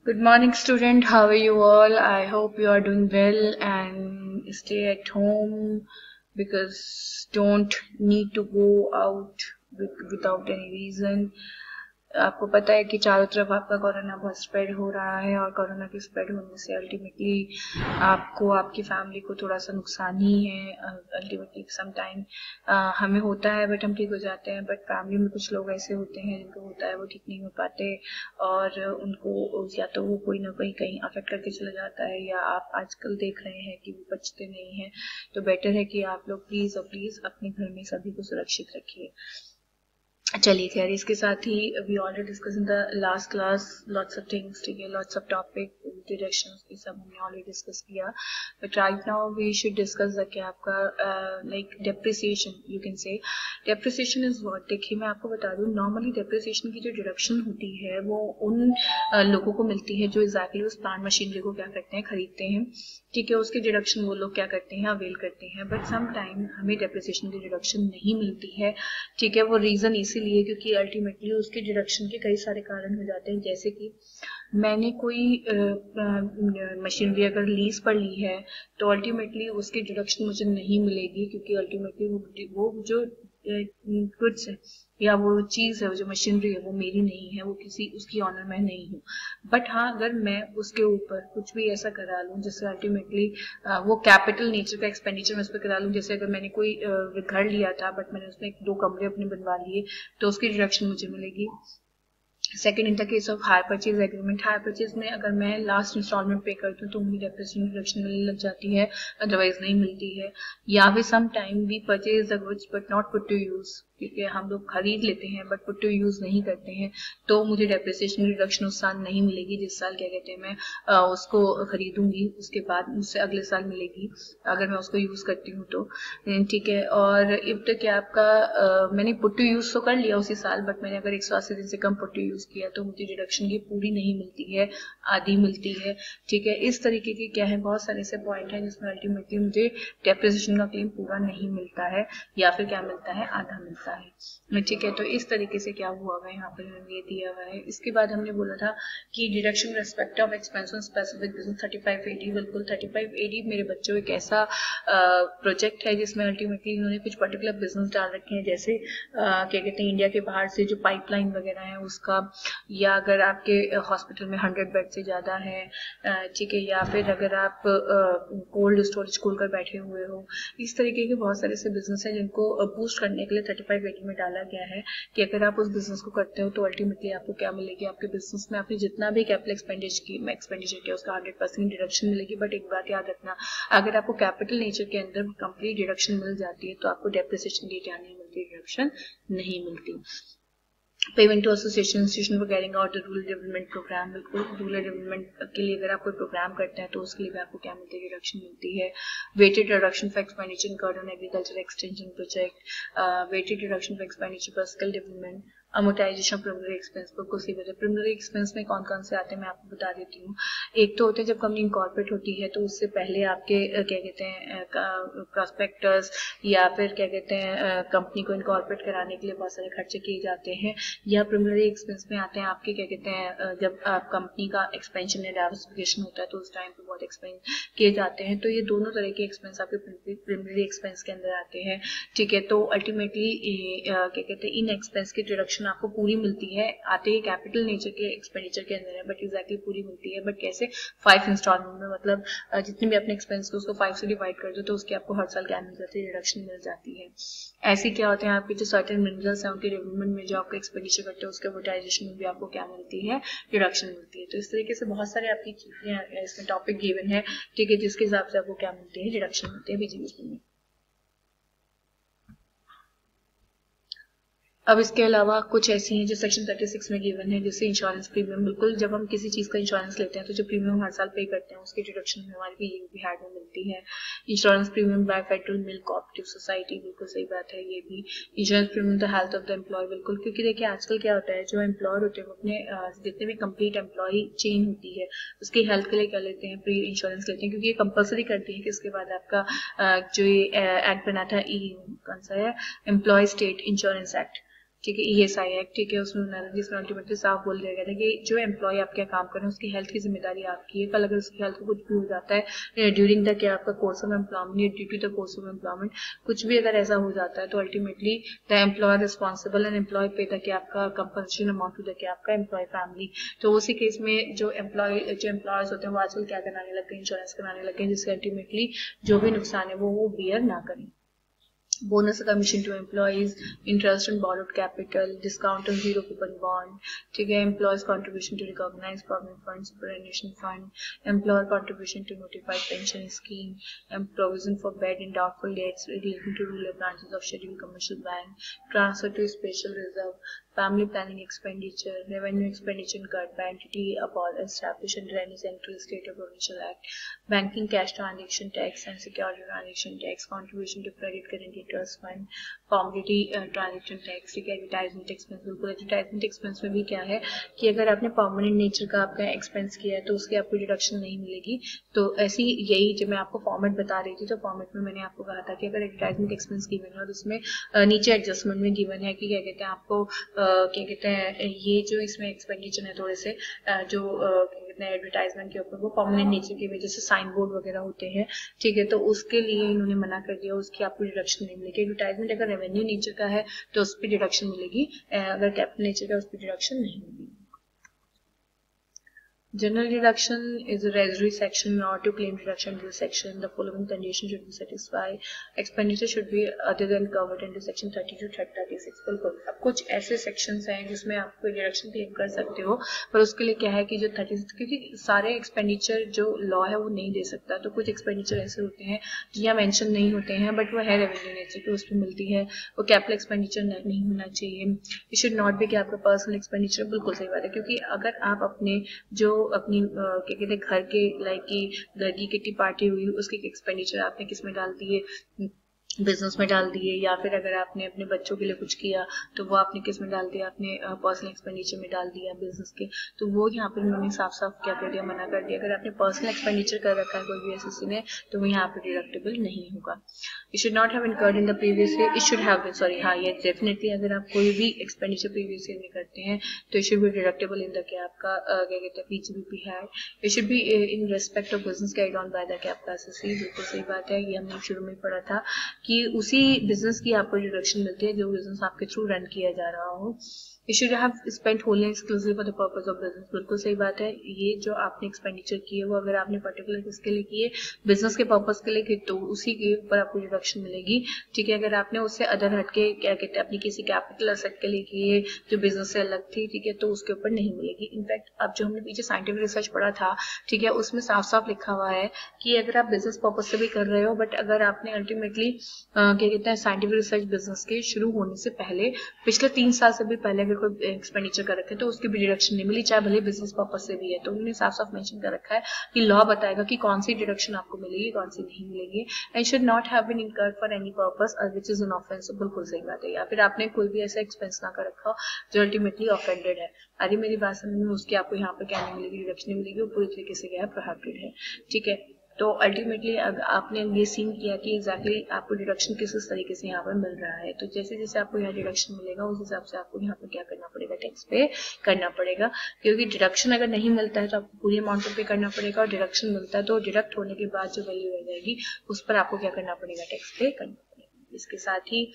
Good morning, student. How are you all? I hope you are doing well and stay at home because don't need to go out without any reason. आपको पता है कि चारों तरफ आपका corona बहुत spread हो रहा है और कोरोना के स्प्रेड होने से अल्टीमेटली आपको आपकी फैमिली को थोड़ा सा नुकसान ही है। अल्टीमेटली सम टाइम हमें होता है बट हम ठीक हो जाते हैं, बट फैमिली में कुछ लोग ऐसे होते हैं जिनको होता है वो ठीक नहीं हो पाते और उनको या तो वो कोई ना कोई कहीं अफेक्ट करके चला जाता है या आप आजकल देख रहे हैं कि वो बचते नहीं हैं। तो बेटर है कि आप लोग प्लीज़ और प्लीज़ अपने घर में सभी को सुरक्षित रखिए। चलिए खैर, इसके साथ ही we already discuss in the last class lots of things, ठीक है, लॉट्स ऑफ टॉपिक डायरेक्शंस ये सब हमने ऑलरेडी डिस्कस किया। But right now we should discuss the क्या आपका like depreciation, you can say depreciation is what. देखिए मैं आपको बता दूं, नॉर्मली डेप्रिसिएशन की जो डिडक्शन होती है वो उन लोगों को मिलती है जो एग्जैक्टली उस प्लांट मशीनरी को क्या करते हैं, खरीदते हैं, ठीक है। उसकी डिडक्शन वो लोग क्या करते हैं, अवेल करते हैं। बट सम टाइम हमें डेप्रिसिएशन की डिडक्शन नहीं मिलती है, ठीक है। वो रीजन इसीलिए क्योंकि अल्टीमेटली उसके डिडक्शन के कई सारे कारण हो जाते हैं। जैसे कि मैंने कोई मशीनरी अगर लीज पर ली है तो अल्टीमेटली उसकी डिडक्शन मुझे नहीं मिलेगी क्योंकि अल्टीमेटली वो जो गुड्स है या वो चीज है, वो जो मशीनरी है वो मेरी नहीं है, वो किसी उसकी ऑनर में नहीं हूँ। बट हाँ, अगर मैं उसके ऊपर कुछ भी ऐसा करा लूँ जिससे अल्टीमेटली वो कैपिटल नेचर का एक्सपेंडिचर मैं उस पर करा लूँ, जैसे अगर मैंने कोई घर लिया था बट मैंने उसमें 2 कमरे अपने बनवा लिए तो उसकी डिडक्शन मुझे मिलेगी। Second, in the case of hire purchase agreement, hire purchase में अगर मैं लास्ट इंस्टॉलमेंट पे करती हूँ तो मुझे डेप्रिसिएशन डिडक्शन मिलने लग जाती है, अदरवाइज नहीं मिलती है। या फिर some time we purchase the goods but not put to use, क्योंकि हम लोग खरीद लेते हैं बट पुट टू यूज नहीं करते हैं, तो मुझे डेप्रिसिएशन डिडक्शन उस साल नहीं मिलेगी जिस साल क्या कहते हैं मैं उसको खरीदूंगी, उसके बाद मुझसे अगले साल मिलेगी अगर मैं उसको यूज करती हूँ तो, ठीक है। और इफ तक आपका मैंने पुट टू यूज तो कर लिया उसी साल, बट मैंने अगर 180 दिन से कम पुट टू यूज किया तो मुझे डिडक्शन की पूरी नहीं मिलती है, आधी मिलती है, ठीक है। इस तरीके के क्या है, बहुत सारे ऐसे पॉइंट हैं जिसमें अल्टीमेटली मुझे डेप्रिसिएशन का क्लेम पूरा नहीं मिलता है या फिर क्या मिलता है, आधा मिलता है, ठीक है। तो इस तरीके से क्या हुआ हुआ है, यहाँ पर ये दिया हुआ है। इसके बाद हमने बोला था कि deduction respect of expense on specific business 35 AD, बिल्कुल 35 AD मेरे बच्चों एक ऐसा प्रोजेक्ट है जिसमें अल्टीमेटली इन्होंने कुछ पर्टिकुलर बिजनेस डाल रखे हैं, जैसे क्या कहते हैं इंडिया के बाहर से जो पाइपलाइन वगैरह है उसका, या अगर आपके हॉस्पिटल में 100 बेड से ज्यादा है, ठीक है, या फिर अगर आप कोल्ड स्टोरेज खोलकर बैठे हुए हो, इस तरीके के बहुत सारे ऐसे बिजनेस हैं जिनको बूस्ट करने के लिए 35 AD में डाला गया है कि अगर आप उस बिजनेस को करते हो तो अल्टीमेटली आपको क्या मिलेगी, आपके बिजनेस में आपने जितना भी कैपिटल एक्सपेंडिचर किया उसका 100% डिडक्शन मिलेगी। बट एक बात याद रखना, अगर आपको कैपिटल नेचर के अंदर कंप्लीट डिडक्शन मिल जाती है तो आपको डेप्रिसिएशन की क्या नहीं मिलती, डिडक्शन नहीं मिलती। Payment to association institution for carrying out the rural development program, बिल्कुल रूरल डेवलपमेंट के लिए अगर आप कोई प्रोग्राम करते हैं तो उसके लिए भी आपको क्या मिलती है, डिडक्शन मिलती है। Weighted deduction for expenditure incurred on agriculture extension project, weighted deduction for expenditure for skill development, amortization of preliminary expense को सी वजह। प्रिलिमिनरी एक्सपेंस में कौन कौन से आते हैं मैं आपको बता देती हूँ। एक तो होते हैं जब कंपनी इनकॉर्पोरेट होती है तो उससे पहले आपके क्या कहते हैं प्रॉस्पेक्टस या फिर क्या कहते हैं कंपनी को इनकॉर्पोरेट कराने के लिए बहुत सारे खर्चे किए जाते हैं। या प्रिलिमिनरी एक्सपेंस में आते हैं आपके क्या कहते हैं जब कंपनी का एक्सपेंशन या डाइवर्सिफिकेशन होता है तो उस टाइम पे बहुत एक्सपेंस किए जाते हैं। तो ये दोनों तरह के एक्सपेंस आपके प्रिलिमिनरी एक्सपेंस के अंदर आते हैं, ठीक है। तो अल्टीमेटली क्या कहते हैं इन एक्सपेंस की डिडक्शन आपको पूरी मिलती है, आते ही कैपिटल नेचर के एक्सपेंडिचर के अंदर है बट एग्जैक्टली पूरी मिलती है। बट कैसे, 5 इंस्टॉलमेंट में, मतलब जितने भी अपने एक्सपेंस को उसको 5 से डिवाइड कर दो तो उसकी आपको हर साल क्या मिल जाती है, डिडक्शन मिल जाती है। ऐसे क्या होते हैं आपके जो सर्टेन मिनरल्स हैं उनके डेवलपमेंट में जो आपको एक्सपेंडिचर करते हैं उसके अमोर्टाइजेशन में भी आपको क्या मिलती है, डिडक्शन मिलती है। तो इस तरीके से बहुत सारे आपकी चीजें इसमें टॉपिक गिवन है, ठीक है, जिसके हिसाब से आपको क्या मिलती है, डिडक्शन मिलती है बीजीएसपी में। अब इसके अलावा कुछ ऐसी हैं जो सेक्शन 36 में गिवन है, जैसे इंश्योरेंस प्रीमियम। बिल्कुल जब हम किसी चीज का इंश्योरेंस लेते हैं तो जो प्रीमियम हर साल पे करते हैं उसकी डिडक्शन हमारी पीएनबी हैड में मिलती है। Insurance premium by federal milk cooperative society, बिल्कुल सही बात है ये भी। Insurance premium the health of the employee, बिल्कुल, क्योंकि देखिए आजकल क्या होता है, जो एम्प्लॉयर होते हैं वो अपने जितने भी कंप्लीट एम्प्लॉय चेन होती है उसकी हेल्थ के लिए क्या लेते हैं, प्री इंश्योरेंस लेते हैं, क्योंकि ये कंपल्सरी करती है कि इसके बाद आपका जो ये एक्ट बना था कौन सा है, एम्प्लॉय स्टेट इंश्योरेंस एक्ट, ठीक है, ESI एक्ट, ठीक है, उसमें जिसमें अल्टीमेटली साफ बोल दिया गया था कि जो एम्प्लॉय आपके काम कर रहे हैं उसकी हेल्थ की जिम्मेदारी आपकी है। कल अगर उसकी हेल्थ को कुछ भी हो जाता है ड्यूरिंग द क्या आपका कोर्स ऑफ एम्प्लॉयमेंट या due to the course of employment, कुछ भी अगर ऐसा हो जाता है तो ultimately the employer responsible and employee पे था कि आपका कंपनसेशन अमाउंट टू द क्या आपका एम्प्लॉय फैमिली। तो उसी केस में जो एम्प्लॉयर्स होते हैं वो आजकल क्या कराने लगे, इंश्योरेंस कराने लगे, जिससे अल्टीमेटली जो भी नुकसान है वो बियर ना करें। bonus commission to employees, interest on borrowed capital, discount on zero coupon bond, ठीक है, employees contribution to recognized provident fund, superannuation fund, employer contribution to notified pension scheme, and provision for bad and doubtful debts relating to rural branches of scheduled commercial bank, transfer to special reserve, family planning expenditure, revenue expenditure incurred by entity established under any central, state or provincial act, banking cash transaction tax and security transaction tax, contribution to credit guarantee trust fund, commodity transaction tax, ठीक है, advertisement expense. बिल्कुल advertisement expense में भी क्या है कि अगर आपने परमानेंट नेचर का आपका एक्सपेंस किया है तो उसकी आपको डिडक्शन नहीं मिलेगी। तो ऐसी यही जब मैं आपको फॉर्मेट बता रही थी तो फॉर्मेट में मैंने आपको कहा था कि अगर एडवर्टाइजमेंट एक्सपेंस गिवन है और उसमें नीचे एडजस्टमेंट में गिवन है कि क्या कहते हैं आपको क्या कहते हैं ये जो इसमें एक्सपेंडिचर है थोड़े से जो एडवर्टाइजमेंट के ऊपर वो परमानेंट नेचर की वजह से साइन बोर्ड वगैरह होते हैं, ठीक है, तो उसके लिए इन्होंने मना कर दिया, उसकी आपको डिडक्शन नहीं मिलेगी। एडवर्टाइजमेंट अगर रेवेन्यू नेचर का है तो उस पर डिडक्शन मिलेगी, अगर कैपिटल नेचर का उस पर डिडक्शन नहीं मिलेगी। General deduction is a residuary section. In order to claim deduction to the section, the following conditions should be satisfied. Expenditure should be other than covered under section 30 to 36. बिल्कुल, अब कुछ ऐसे sections हैं जिसमें आप कोई deduction claim कर सकते हो, पर उसके लिए क्या है कि जो 36, क्योंकि सारे expenditure जो law है वो नहीं दे सकता, तो कुछ expenditure ऐसे होते हैं जो यहाँ mention नहीं होते हैं बट वो है revenue nature की, उसमें मिलती है, वो capital expenditure नहीं होना चाहिए। It should not be कि आपका personal expenditure, बिल्कुल सही बात है, क्योंकि अगर आप अपने जो अपनी क्या कहते हैं घर के लाइक की घर की किट्टी पार्टी हुई उसकी एक्सपेंडिचर आपने किस में डाल दिए, बिजनेस में डाल दिए, या फिर अगर आपने अपने बच्चों के लिए कुछ किया तो वो आपने किस में डाल दिया, अपने पर्सनल एक्सपेंडिचर में डाल दिया बिजनेस के, तो वो यहाँ पर उन्होंने साफ साफ क्या कर दिया, मना कर दिया। अगर आपने पर्सनल एक्सपेंडिचर कर रखा है कोई भी एसएससी में तो वो यहाँ पर डिडक्टेबल नहीं होगा। It should not have incurred in the previous year, it should have been, sorry हाँ ये डेफिनेटली अगर आप कोई भी एक्सपेंडिचर प्रीवियस ईयर में करते हैं तो it should be deductible in the क्या आपका क्या कहते हैं पीजीबीपी है। It should be in respect of business carried on by the क्या आपका एसएससी, बिल्कुल सही बात है, ये हमने शुरू में पढ़ा था कि उसी बिजनेस की आपको डिडक्शन मिलती है जो बिजनेस आपके थ्रू रन किया जा रहा हो। You should have spent wholly and exclusively for the purpose of business, बिल्कुल सही बात है, ये जो आपने एक्सपेंडिचर किए वो अगर आपने पर्टिकुलर किसके लिए किए, बिजनेस के पर्पस के लिए किए तो उसी के ऊपर आपको डिडक्शन मिलेगी, ठीक है। अगर आपने उससे अदर हटके क्या कहते हैं अपनी किसी कैपिटल एसेट के लिए किए जो बिजनेस से अलग थी, ठीक है, तो उसके ऊपर नहीं मिलेगी। इनफैक्ट अब जो हमने पीछे साइंटिफिक रिसर्च पढ़ा था, ठीक है, उसमें साफ साफ लिखा हुआ है कि अगर आप बिजनेस पर्पज से भी कर रहे हो बट अगर आपने अल्टीमेटली क्या कहते हैं साइंटिफिक रिसर्च बिजनेस के शुरू होने से पहले पिछले 3 साल से भी पहले अगर कोई एक्सपेंडिचर कर रखे तो उसकी भी डिडक्शन नहीं मिली, चाहे भले बिजनेस पर्पज से भी है। तो उन्होंने साफ साफ मेंशन कर रखा है कि लॉ बताएगा कि कौन सी डिडक्शन आपको मिलेगी कौन सी नहीं मिलेगी। And should not have been incurred for any purpose which is an offence, बिल्कुल सही बात है, या फिर आपने कोई भी ऐसा एक्सपेंस ना कर रखा जो अल्टीमेटली ऑफेंडेड है। अरे मेरी बात समझ में, उसकी आपको यहाँ पे क्या नहीं मिलेगी, डिडक्शन नहीं मिलेगी, वो पूरी तरीके से क्या है प्रोहिबिटेड है, ठीक है। तो अल्टीमेटली आपने ये सीन किया कि एग्जैक्टली आपको डिडक्शन किस तरीके से यहाँ पर मिल रहा है, तो जैसे जैसे आपको यहाँ डिडक्शन मिलेगा उस हिसाब से आपको यहाँ पर क्या करना पड़ेगा, टैक्स पे करना पड़ेगा, क्योंकि डिडक्शन अगर नहीं मिलता है तो आपको पूरी अमाउंट पे करना पड़ेगा, और डिडक्शन मिलता है तो डिडक्ट होने के बाद जो वैल्यू रह जाएगी उस पर आपको क्या करना पड़ेगा, टैक्स पे करना पड़ेगा। इसके साथ ही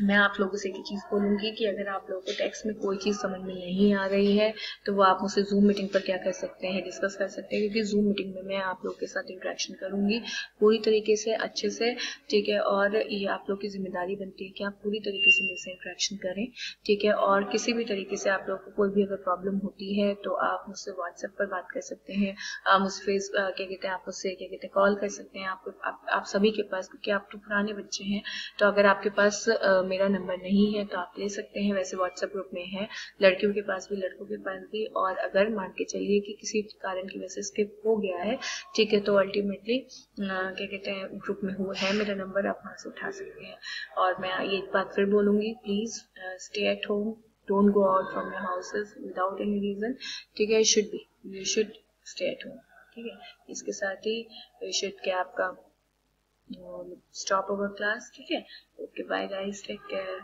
मैं आप लोगों से एक चीज बोलूंगी कि अगर आप लोगों को टैक्स में कोई चीज समझ में नहीं आ रही है तो वो आप मुझसे जूम मीटिंग पर क्या कर सकते हैं, डिस्कस कर सकते हैं, क्योंकि जूम मीटिंग में मैं आप लोगों के साथ इंटरेक्शन करूंगी पूरी तरीके से अच्छे से, ठीक है। और ये आप लोग की जिम्मेदारी बनती है कि आप पूरी तरीके से मेरे से इंटरेक्शन करें, ठीक है। और किसी भी तरीके से आप लोग को कोई भी अगर प्रॉब्लम होती है तो आप मुझसे व्हाट्सएप पर बात कर सकते हैं, आप मुझसे क्या कहते हैं आप मुझसे क्या कहते हैं कॉल कर सकते हैं, आप सभी के पास, क्योंकि आप तो पुराने बच्चे हैं तो अगर आपके पास मेरा नंबर नहीं है तो आप ले सकते हैं, वैसे व्हाट्सएप ग्रुप में है, लड़कियों के पास भी लड़कों के पास भी। और अगर मान के चलिए कि किसी कारण की वजह से स्किप हो गया है, ठीक है, तो अल्टीमेटली क्या कहते हैं ग्रुप में है मेरा नंबर, आप वहां से उठा सकते हैं। और मैं ये बात फिर बोलूंगी, please stay at home, don't go out from your houses without any reason, ठीक है। You should stay at home, ठीक है। इसके साथ ही यू शुड क्या आपका stop our class, ठीक है। Okay bye guys, take care.